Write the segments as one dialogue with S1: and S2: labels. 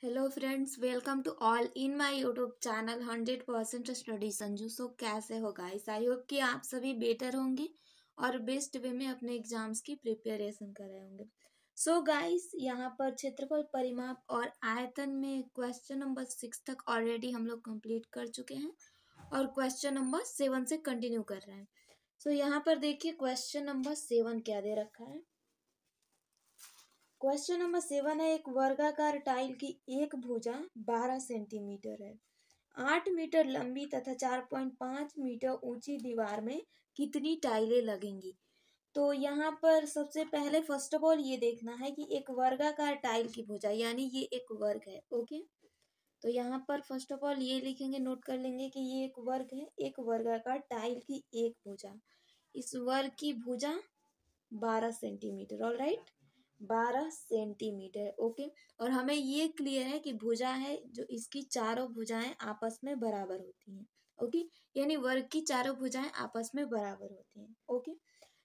S1: Hello friends, welcome to all in my YouTube channel 100% study Sanju. So कैसे हो guys? I hope कि आप सभी बेटर होंगे और बेस्ट वे में अपने एग्जाम्स की प्रिपरेशन कर रहे होंगे। सो गाइस, यहाँ पर क्षेत्रफल, परिमाप और आयतन में क्वेश्चन नंबर 6 तक ऑलरेडी हम लोग कंप्लीट कर चुके हैं और क्वेश्चन नंबर 7 से कंटिन्यू कर रहे हैं। सो यहाँ पर देखिए क्वेश्चन नंबर 7 क्या दे रखा है। क्वेश्चन नंबर 7 है, एक वर्गाकार टाइल की एक भुजा 12 सेंटीमीटर है, 8 मीटर लंबी तथा 4.5 मीटर ऊंची दीवार में कितनी टाइलें लगेंगी। तो यहाँ पर सबसे पहले फर्स्ट ऑफ ऑल ये देखना है कि एक वर्गाकार टाइल की भुजा यानी ये एक वर्ग है। ओके, तो यहाँ पर फर्स्ट ऑफ ऑल ये लिखेंगे, नोट कर लेंगे कि ये एक वर्ग है, एक वर्गाकार टाइल की एक भुजा। इस वर्ग की भुजा 12 centimetre. All right, 12 centimetre. Okay, और हमें ये क्लियर है कि भुजा है जो इसकी चारों भुजाएं आपस में बराबर होती हैं। ओके, यानी वर्ग की चारों भुजाएं आपस में बराबर होती हैं। ओके,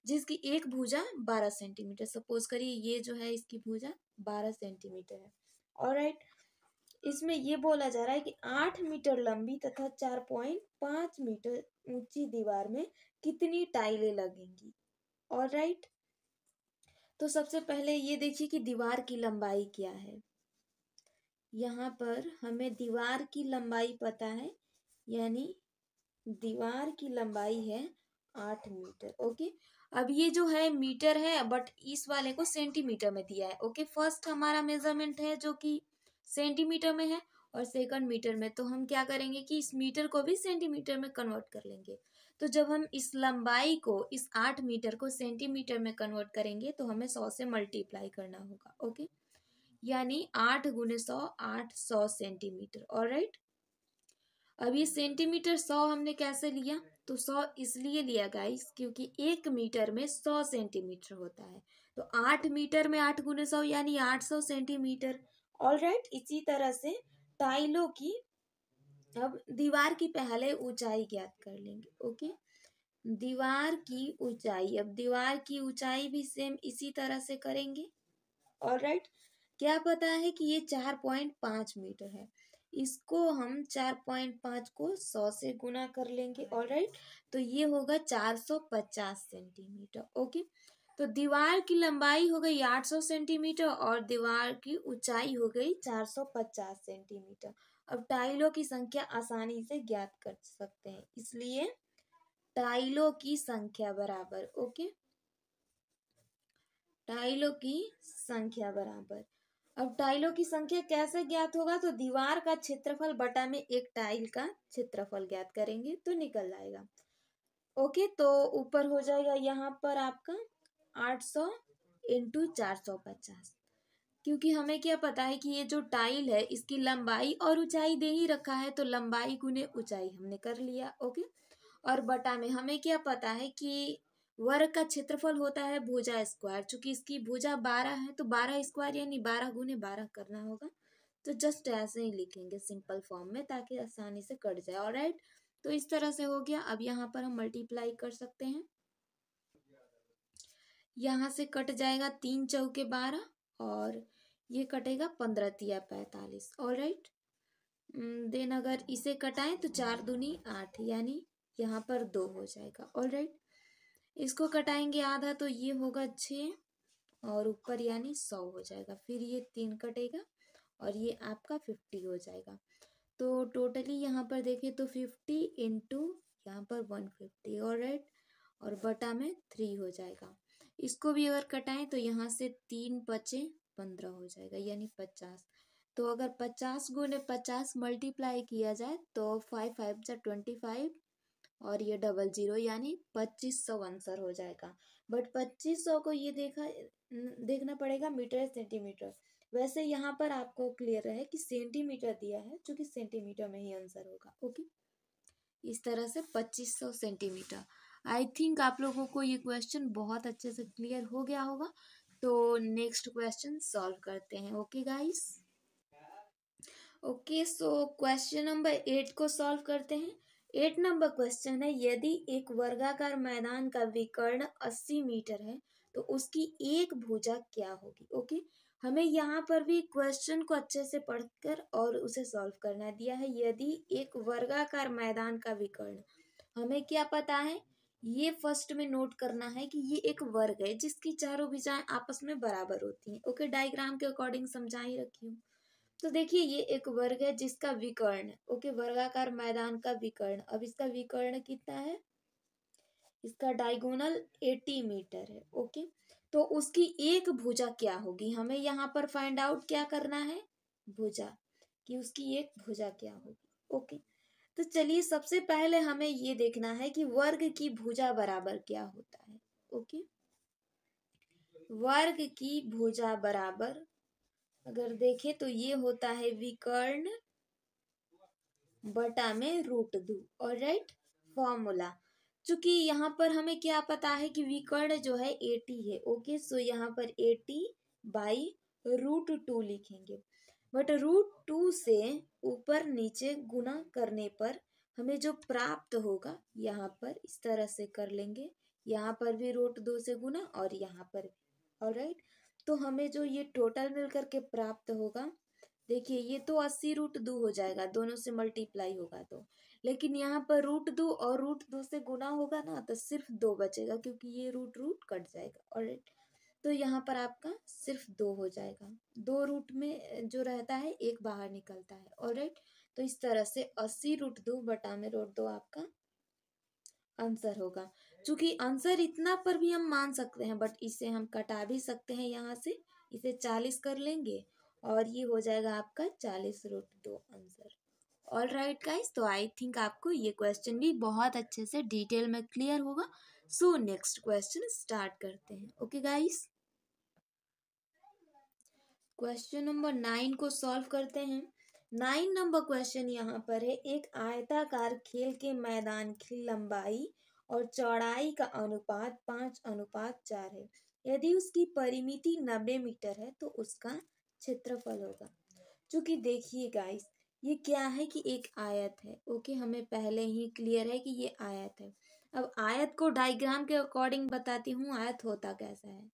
S1: जिसकी एक भुजा 12 सेंटीमीटर, सपोज करिए ये जो है इसकी भुजा 12 सेंटीमीटर है। ऑलराइट, इसमें ये बोला जा रहा है कि 8 मीटर लंबी तथा 4.5 मीटर ऊंची दीवार में कितनी टाइलें लगेंगी। ऑलराइट, तो सबसे पहले ये देखिए कि दीवार की लंबाई क्या है। यहाँ पर हमें दीवार की लंबाई पता है, यानी दीवार की लंबाई है 8 मीटर। ओके, अब ये जो है मीटर है बट इस वाले को सेंटीमीटर में दिया है। ओके, फर्स्ट हमारा मेजरमेंट है जो कि सेंटीमीटर में है और सेकंड मीटर में। तो हम क्या करेंगे कि इस मीटर को भी सेंटीमीटर में कन्वर्ट कर लेंगे। तो जब हम इस लंबाई को, इस 8 मीटर को सेंटीमीटर में कन्वर्ट करेंगे तो हमें 100 से मल्टीप्लाई करना होगा। ओके, यानी 8 गुने 100, 800 सेंटीमीटर। ऑलराइट, अब ये सेंटीमीटर 100 हमने कैसे लिया? तो 100 इसलिए लिया गाइस क्योंकि 1 मीटर में 100 सेंटीमीटर होता है। तो 8 मीटर में 8 गुने 100 यानी 800 सेंटीमीटर। ऑलराइट, इसी तरह से टाइलों की, अब दीवार की पहले ऊंचाई ज्ञात कर लेंगे। ओके, दीवार की ऊंचाई, अब दीवार की ऊंचाई भी सेम इसी तरह से करेंगे। ऑलराइट, क्या पता है कि ये 4.5 मीटर है, इसको हम 4.5 को 100 से गुना कर लेंगे। ऑलराइट, तो ये होगा 450 सेंटीमीटर। ओके, तो दीवार की लंबाई हो गई 800 सेंटीमीटर और दीवार की ऊंचाई हो गई 450 सेंटीमीटर। अब टाइलों की संख्या आसानी से ज्ञात कर सकते हैं, इसलिए टाइलों की संख्या बराबर, ओके, टाइलों की संख्या बराबर। अब टाइलों की संख्या कैसे ज्ञात होगा? तो दीवार का क्षेत्रफल बटा में एक टाइल का क्षेत्रफल ज्ञात करेंगे तो निकल जाएगा। ओके, तो ऊपर हो जाएगा यहाँ पर आपका 800 इंटू 450, क्योंकि हमें क्या पता है कि ये जो टाइल है इसकी लंबाई और ऊंचाई दे ही रखा है, तो लंबाई गुने ऊंचाई हमने कर लिया। ओके, और बटा में हमें क्या पता है कि वर्ग का क्षेत्रफल होता है भुजा स्क्वायर। चूंकि इसकी भुजा 12 है तो 12 स्क्वायर यानी 12 गुने 12 करना होगा। तो जस्ट ऐसे ही लिखेंगे सिंपल फॉर्म में ताकि आसानी से कट जाए। ऑलराइट, तो इस तरह से हो गया। अब यहाँ पर हम मल्टीप्लाई कर सकते हैं, यहाँ से कट जाएगा 3 चौके 12 और ये कटेगा 15 तिया 45। ऑलराइट, देन अगर इसे कटाएं तो 4 दूनी 8 यानी यहाँ पर 2 हो जाएगा। ऑलराइट, इसको कटाएंगे आधा तो ये होगा 6 और ऊपर यानी 100 हो जाएगा। फिर ये 3 कटेगा और ये आपका 50 हो जाएगा। तो टोटली यहाँ पर देखें तो 50 इंटू यहाँ पर 150। ऑलराइट, और बटा में 3 हो जाएगा। इसको भी अगर कटाएं तो यहाँ से 3 बचे 15 हो जाएगा यानी 50। तो अगर 50 गुने 50 मल्टीप्लाई किया जाए तो 5 5 जा 25 और ये 00 यानी 2500 आंसर हो जाएगा। बट 2500 को ये देखना पड़ेगा मीटर सेंटीमीटर। वैसे यहाँ पर आपको क्लियर है कि सेंटीमीटर दिया है, क्योंकि सेंटीमीटर में ही आंसर होगा। ओके, इस तरह से 2500 सेंटीमीटर। आई थिंक आप लोगों को ये क्वेश्चन बहुत अच्छे से क्लियर हो गया होगा। तो नेक्स्ट क्वेश्चन सॉल्व करते हैं। Okay guys, okay, so question number 8 को सॉल्व करते हैं। 8 नंबर क्वेश्चन है, यदि एक वर्गाकार मैदान का विकर्ण 80 मीटर है तो उसकी एक भुजा क्या होगी। ओके, हमें यहाँ पर भी क्वेश्चन को अच्छे से पढ़कर और उसे सॉल्व करना दिया है। यदि एक वर्गाकार मैदान का विकर्ण, हमें क्या पता है, ये फर्स्ट में नोट करना है कि ये एक वर्ग है जिसकी चारों भुजाएं आपस में बराबर होती हैं। ओके, डायग्राम के अकॉर्डिंग समझा ही रखी हूँ। तो देखिए ये एक वर्ग है जिसका विकर्ण, ओके, वर्गाकार मैदान का विकर्ण। अब इसका विकर्ण कितना है, इसका डायगोनल 80 मीटर है। ओके, तो उसकी एक भुजा क्या होगी, हमें यहाँ पर फाइंड आउट क्या करना है, भुजा, कि उसकी एक भुजा क्या होगी। ओके, तो चलिए सबसे पहले हमें ये देखना है कि वर्ग की भुजा बराबर क्या होता है। ओके, वर्ग की भुजा बराबर अगर देखें तो ये होता है विकर्ण बटा में √2। ऑलराइट, फॉर्मूला, चूंकि यहाँ पर हमें क्या पता है कि विकर्ण जो है 80 है। ओके, सो यहाँ पर 80/√2 लिखेंगे। बट √2 से ऊपर नीचे गुना करने पर हमें जो प्राप्त होगा, यहाँ पर इस तरह से कर लेंगे, यहाँ पर भी √2 से गुना और यहाँ पर भी। ऑलराइट, तो हमें जो ये टोटल मिलकर के प्राप्त होगा, देखिए ये तो 80√2 हो जाएगा, दोनों से मल्टीप्लाई होगा तो, लेकिन यहाँ पर √2 और √2 से गुना होगा ना तो सिर्फ 2 बचेगा, क्योंकि ये रूट कट जाएगा। ऑलराइट, तो यहाँ पर आपका सिर्फ 2 हो जाएगा, 2 रूट में जो रहता है एक बाहर निकलता है। ऑलराइट, तो इस तरह से 80√2 बटा में √2 आपका आंसर होगा। चूंकि आंसर इतना पर भी हम मान सकते हैं, बट इसे हम कटा भी सकते हैं, यहाँ से इसे 40 कर लेंगे और ये हो जाएगा आपका 40√2 आंसर। ऑल राइट गाइस, तो आई थिंक आपको ये क्वेश्चन भी बहुत अच्छे से डिटेल में क्लियर होगा। सो नेक्स्ट क्वेश्चन स्टार्ट करते हैं। ओके गाइस, क्वेश्चन नंबर 9 को सॉल्व करते हैं। 9 नंबर क्वेश्चन यहाँ पर है, एक आयताकार खेल के मैदान की लंबाई और चौड़ाई का अनुपात 5:4 है। यदि उसकी परिमिति 90 मीटर है तो उसका क्षेत्रफल होगा। चूंकि देखिए गाइस, ये क्या है कि एक आयत है। ओके, हमें पहले ही क्लियर है कि ये आयत है। अब आयत को डायग्राम के अकॉर्डिंग बताती हूँ आयत होता कैसा है।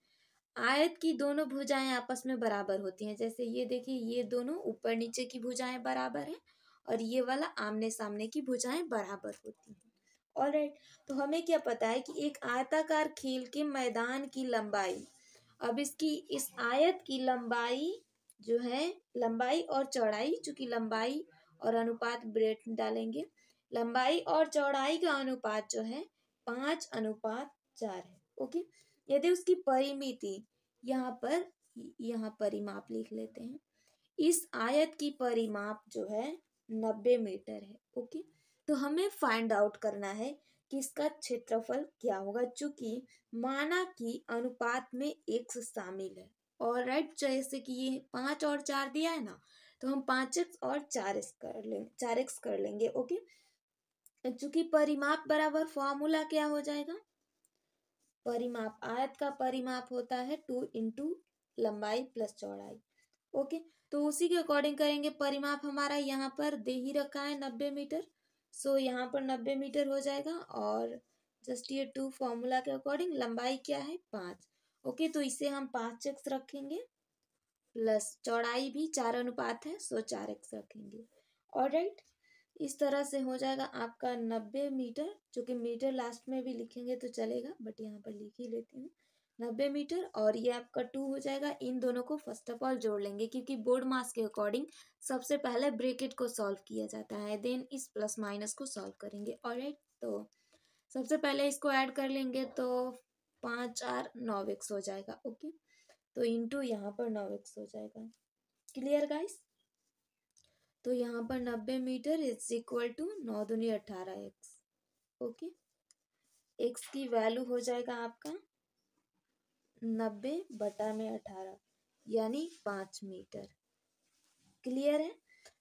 S1: आयत की दोनों भुजाएं आपस में बराबर होती हैं। जैसे ये देखिए, ये दोनों ऊपर नीचे की भुजाएं बराबर हैं और ये वाला आमने सामने की भुजाएं बराबर होती हैं। ऑलराइट, तो हमें क्या पता है कि एक आयताकार खेल के मैदान की लंबाई, अब इसकी इस आयत की लंबाई जो है, लंबाई और चौड़ाई, चूंकि लंबाई और अनुपात ब्रेट डालेंगे, लंबाई और चौड़ाई का अनुपात जो है 5:4 है। ओके, यदि उसकी परिमिति, यहाँ परिमाप लिख लेते हैं, इस आयत की परिमाप जो है 90 मीटर है। ओके, तो हमें फाइंड आउट करना है कि इसका क्षेत्रफल क्या होगा, चूंकि माना कि अनुपात में x शामिल है। और राइट, जैसे कि ये 5 और 4 दिया है ना, तो हम 5x और 4x कर लेंगे। ओके, चूंकि परिमाप बराबर फॉर्मूला क्या हो जाएगा, परिमाप, आयत का परिमाप होता है 2 इंटू लंबाई प्लस चौड़ाई। ओके, तो उसी के अकॉर्डिंग करेंगे। परिमाप हमारा यहाँ पर दे ही रखा है 90 मीटर, सो यहाँ पर 90 मीटर हो जाएगा और जस्ट ये 2 फॉर्मूला के अकॉर्डिंग लंबाई क्या है 5। ओके, तो इसे हम 5x रखेंगे प्लस चौड़ाई भी 4 अनुपात है, सो 4x रखेंगे। ऑलराइट, इस तरह से हो जाएगा आपका 90 मीटर, जो कि मीटर लास्ट में भी लिखेंगे तो चलेगा, बट यहाँ पर लिख ही लेती हूँ 90 मीटर। और ये आपका 2 हो जाएगा। इन दोनों को फर्स्ट ऑफ ऑल जोड़ लेंगे, क्योंकि बोर्ड मास के अकॉर्डिंग सबसे पहले ब्रैकेट को सॉल्व किया जाता है, देन इस प्लस माइनस को सॉल्व करेंगे। ऑलराइट, तो सबसे पहले इसको ऐड कर लेंगे तो 5 और 9x हो जाएगा। ओके, तो इंटू यहाँ पर 9x हो जाएगा। क्लियर गाइस, तो यहाँ पर 90 मीटर इज इक्वल टू 9 दूनी 18x। ओके, x की वैल्यू हो जाएगा आपका 90 बटा में 18, यानी 5 मीटर। क्लियर है,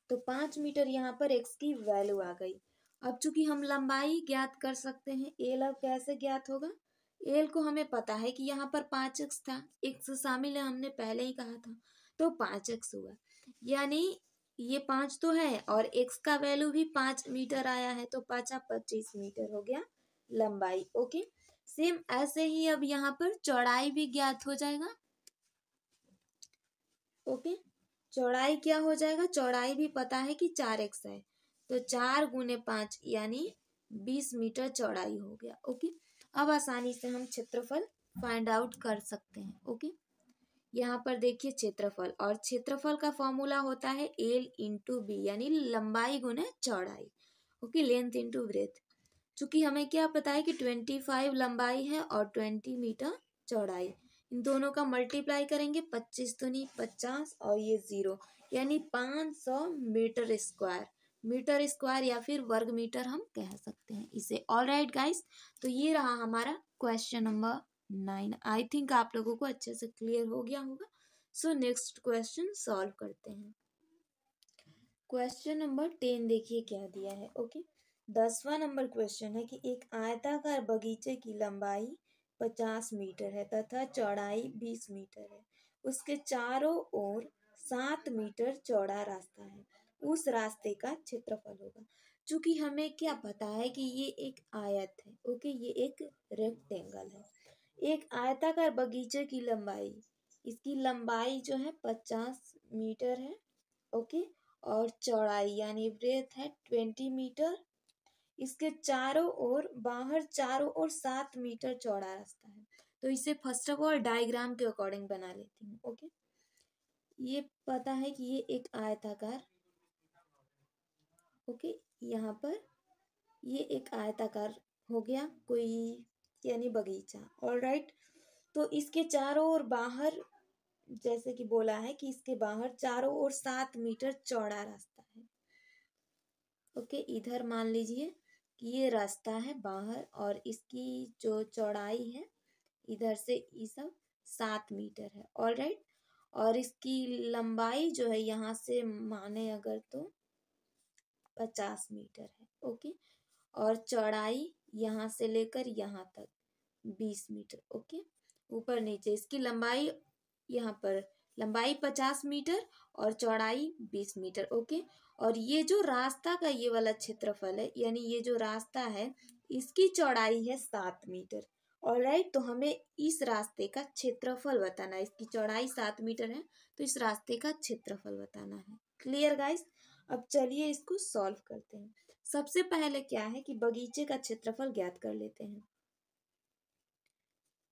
S1: तो 5 मीटर यहाँ पर x की वैल्यू आ गई। अब चूंकि हम लंबाई ज्ञात कर सकते हैं, एल अब कैसे ज्ञात होगा, एल को हमें पता है कि यहाँ पर 5x था, x शामिल है, हमने पहले ही कहा था, तो 5x हुआ, यानी ये 5 तो है और x का वैल्यू भी 5 मीटर आया है, तो 5 25 मीटर हो गया लंबाई। ओके, सेम ऐसे ही अब यहाँ पर चौड़ाई भी ज्ञात हो जाएगा। ओके, चौड़ाई क्या हो जाएगा, चौड़ाई भी पता है कि 4x है, तो 4 × 5 यानी 20 मीटर चौड़ाई हो गया। ओके, अब आसानी से हम क्षेत्रफल फाइंड आउट कर सकते हैं। ओके, यहाँ पर देखिए क्षेत्रफल, और क्षेत्रफल का फॉर्मूला होता है एल इंटू बी, यानी लंबाई गुने चौड़ाई। Okay, length into breadth. चूंकि हमें क्या पता है कि 25 लंबाई है और 20 मीटर चौड़ाई, इन दोनों का मल्टीप्लाई करेंगे, 25 दूनी 50 और ये 0, यानी 500 मीटर स्क्वायर। मीटर स्क्वायर या फिर वर्ग मीटर हम कह सकते हैं इसे। ऑलराइट गाइस, तो ये रहा हमारा क्वेश्चन नंबर 9। आई थिंक आप लोगों को अच्छे से क्लियर हो गया होगा। सो नेक्स्ट क्वेश्चन सॉल्व करते हैं। क्वेश्चन नंबर 10 देखिए क्या दिया है। ओके, 10वां नंबर क्वेश्चन है कि एक आयताकार बगीचे की लंबाई 50 मीटर है तथा चौड़ाई 20 मीटर है। उसके चारों ओर 7 मीटर चौड़ा रास्ता है। उस रास्ते का क्षेत्रफल होगा। चूंकि हमें क्या पता है कि ये एक आयत है। ओके, ये एक रेक्टेंगल है। एक आयताकार बगीचे की लंबाई, इसकी लंबाई जो है 50 मीटर है। ओके, और चौड़ाई यानी ब्रेथ है 20 मीटर। इसके चारों ओर, बाहर चारों ओर 7 मीटर चौड़ा रास्ता है। तो इसे फर्स्ट ऑफ ऑल डायग्राम के अकॉर्डिंग बना लेती हूँ। ओके, ये पता है कि ये एक आयताकार, ओके, यहाँ पर ये एक आयताकार हो गया कोई, यानी बगीचा। ऑलराइट, तो इसके चारों ओर बाहर, जैसे कि बोला है कि इसके बाहर चारों ओर 7 मीटर चौड़ा रास्ता है। ओके, इधर मान लीजिए कि ये रास्ता है बाहर, और इसकी जो चौड़ाई है इधर से ये सब 7 मीटर है। ऑलराइट, और इसकी लंबाई जो है यहाँ से माने अगर तो 50 मीटर है। ओके, और चौड़ाई यहाँ से लेकर यहाँ तक 20 मीटर। ओके, ऊपर नीचे इसकी लंबाई, यहाँ पर लंबाई 50 मीटर और चौड़ाई 20 मीटर। ओके, और ये जो रास्ता का ये वाला क्षेत्रफल है, यानी ये जो रास्ता है इसकी चौड़ाई है 7 मीटर। ऑलराइट, तो हमें इस रास्ते का क्षेत्रफल बताना है। इसकी चौड़ाई 7 मीटर है, तो इस रास्ते का क्षेत्रफल बताना है। Clear guys? अब चलिए इसको सॉल्व करते हैं। सबसे पहले क्या है कि बगीचे का क्षेत्रफल ज्ञात कर लेते हैं।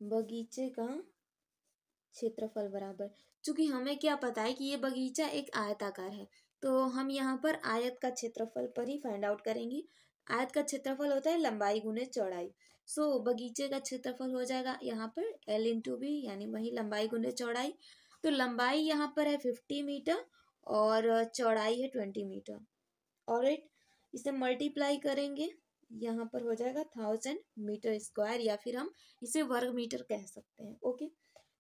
S1: बगीचे का क्षेत्रफल बराबर, चूंकि हमें क्या पता है कि ये बगीचा एक आयताकार है, तो हम यहाँ पर आयत का क्षेत्रफल पर ही फाइंड आउट करेंगे। आयत का क्षेत्रफल होता है लंबाई गुने चौड़ाई। सो बगीचे का क्षेत्रफल हो जाएगा यहाँ पर L इंटू बी, यानी वही लंबाई गुने चौड़ाई। तो लंबाई यहाँ पर है 50 मीटर और चौड़ाई है 20 मीटर। ऑलराइट, इसे मल्टीप्लाई करेंगे, यहाँ पर हो जाएगा 1000 मीटर स्क्वायर, या फिर हम इसे वर्ग मीटर कह सकते हैं। ओके,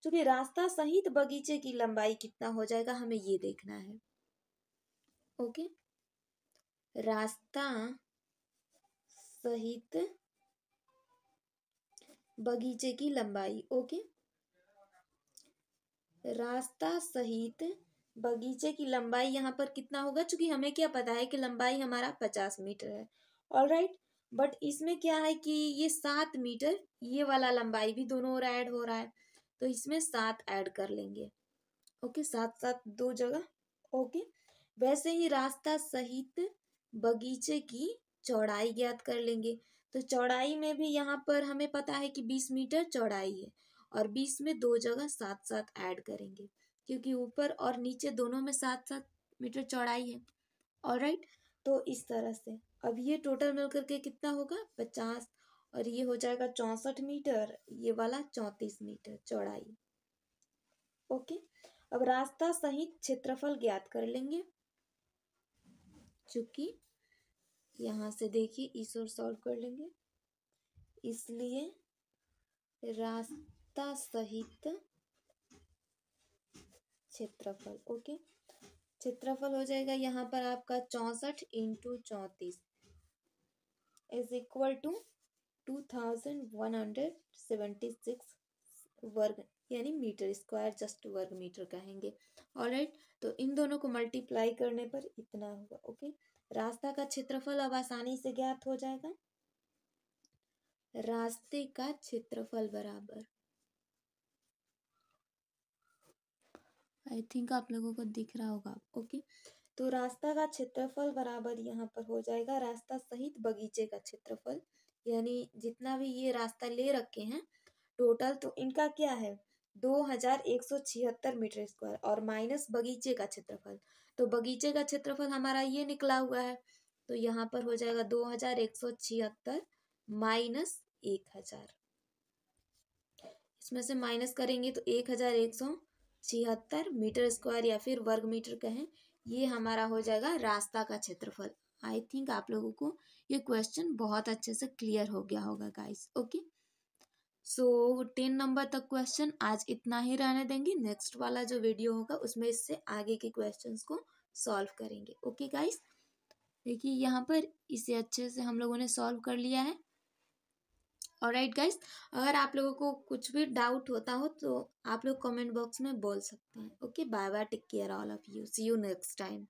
S1: क्योंकि रास्ता सहित बगीचे की लंबाई कितना हो जाएगा हमें ये देखना है। ओके, रास्ता सहित बगीचे की लंबाई। ओके, रास्ता सहित बगीचे की लंबाई यहाँ पर कितना होगा, क्योंकि हमें क्या पता है कि लंबाई हमारा 50 मीटर है। ऑलराइट, बट इसमें क्या है कि ये 7 मीटर, ये वाला लंबाई भी दोनों ओर ऐड हो रहा है, तो इसमें 7 ऐड कर लेंगे। ओके, 7 7 दो जगह। ओके, वैसे ही रास्ता सहित बगीचे की चौड़ाई ज्ञात कर लेंगे। तो चौड़ाई में भी यहाँ पर हमें पता है कि 20 मीटर चौड़ाई है, और 20 में दो जगह 7 7 ऐड करेंगे, क्योंकि ऊपर और नीचे दोनों में 7 7 मीटर चौड़ाई है। ऑलराइट, तो इस तरह से अब ये टोटल मिलकर के कितना होगा 50, और ये हो जाएगा 64 मीटर, ये वाला 34 मीटर चौड़ाई। ओके, अब रास्ता सहित क्षेत्रफल ज्ञात कर लेंगे। चूंकि यहाँ से देखिए इस ओर सॉल्व कर लेंगे, इसलिए रास्ता सहित क्षेत्रफल। ओके, क्षेत्रफल हो जाएगा यहाँ पर आपका 64 इंटू 34 इज इक्वल टू 2176 वर्ग, यानी मीटर स्क्वायर, जस्ट वर्ग मीटर कहेंगे। ऑलराइट, तो इन दोनों को मल्टीप्लाई करने पर इतना होगा। ओके, रास्ता का क्षेत्रफल अब आसानी से ज्ञात हो जाएगा। रास्ते का क्षेत्रफल बराबर आई थिंक आप लोगों को दिख रहा होगा। ओके, तो रास्ता का क्षेत्रफल बराबर यहाँ पर हो जाएगा रास्ता सहित बगीचे का क्षेत्रफल, यानी जितना भी ये रास्ता ले रखे हैं टोटल, तो इनका क्या है 2176 मीटर स्क्वायर और माइनस बगीचे का क्षेत्रफल। तो बगीचे का क्षेत्रफल हमारा ये निकला हुआ है, तो यहाँ पर हो जाएगा 2176 माइनस 1000। इसमें से माइनस करेंगे तो 1176 मीटर स्क्वायर या फिर वर्ग मीटर कहें, ये हमारा हो जाएगा रास्ता का क्षेत्रफल। आई थिंक आप लोगों को ये क्वेश्चन बहुत अच्छे से क्लियर हो गया होगा गाइस। ओके, सो 10 नंबर तक क्वेश्चन आज इतना ही रहने देंगे। नेक्स्ट वाला जो वीडियो होगा उसमें इससे आगे के क्वेश्चंस को सॉल्व करेंगे। ओके गाइस, देखिए यहाँ पर इसे अच्छे से हम लोगों ने सॉल्व कर लिया है। ऑलराइट गाइस, अगर आप लोगों को कुछ भी डाउट होता हो तो आप लोग कमेंट बॉक्स में बोल सकते हैं। Okay, bye bye, take care all of you, see you next time.